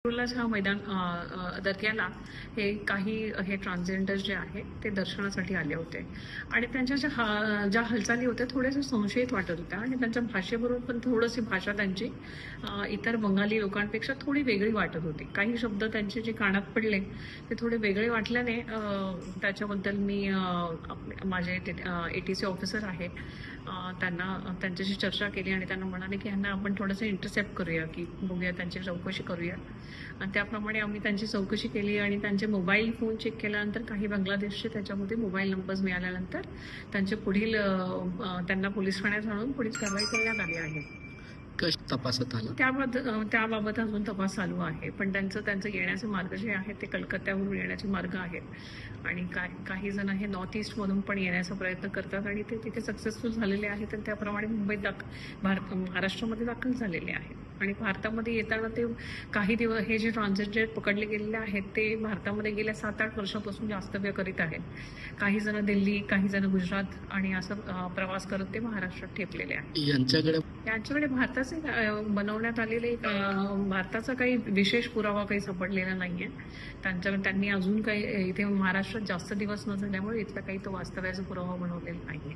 हा मैदान दर्ग्याला हे ट्रान्सजेंडर जे आहे ते दर्शनासाठी आले होते आणि त्यांच्या ज्या हालचाली होत्या थोड्याशा संशयित वाटत होत्या आणि त्यांच्या भाषेबरोबर पण थोडीशी भाषा त्यांची इतर बंगाली लोकांपेक्षा थोडी वेगळी वाटत होती. काही शब्द त्यांचे जे कानात पडले ते थोडे वेगळे वाटल्याने त्याच्याबद्दल मी माझे ATC ऑफिसर आहे त्यांना त्यांच्याशी चर्चा केली आणि त्यांना म्हणाले की ह्यांना आपण थोडंसं इंटरसेप्ट करूया, की बघूया, त्यांची चौकशी करूया. आणि त्याप्रमाणे आम्ही त्यांची चौकशी केली आणि त्यांचे मोबाईल फोन चेक केल्यानंतर काही बांगलादेशचे त्याच्यामध्ये मोबाईल नंबर्स मिळाल्यानंतर त्यांचे पुढील त्यांना पोलीस ठाण्यात आणून पुढील कारवाई करण्यात आली आहे. तपासात आला त्याबाबत अजून तपास चालू आहे, पण त्यांचं येण्याचे मार्ग जे आहेत ते कलकत्त्यावरून येण्याचे मार्ग आहेत आणि काही जण हे नॉर्थ ईस्ट मधून पण येण्याचा प्रयत्न करतात आणि ते तिथे सक्सेसफुल झालेले आहेत आणि त्याप्रमाणे मुंबईत महाराष्ट्रामध्ये दाखल झालेले आहेत आणि भारतामध्ये येताना ते काही दिवस हे जे ट्रान्झिट पकडले गेलेले आहेत ते भारतामध्ये गेल्या 7-8 वर्षापासून वास्तव्य करीत आहेत. काही जण दिल्ली, काही जण गुजरात आणि असं प्रवास करत ते महाराष्ट्रात ठेपलेले आहेत. यांच्याकडे भारताचे बनवण्यात आलेले भारताचा काही विशेष पुरावा काही सापडलेला नाहीये. त्यांनी अजून काही इथे महाराष्ट्रात जास्त दिवस न झाल्यामुळे इथला काही तो वास्तव्याचा पुरावा बनवलेला नाहीये.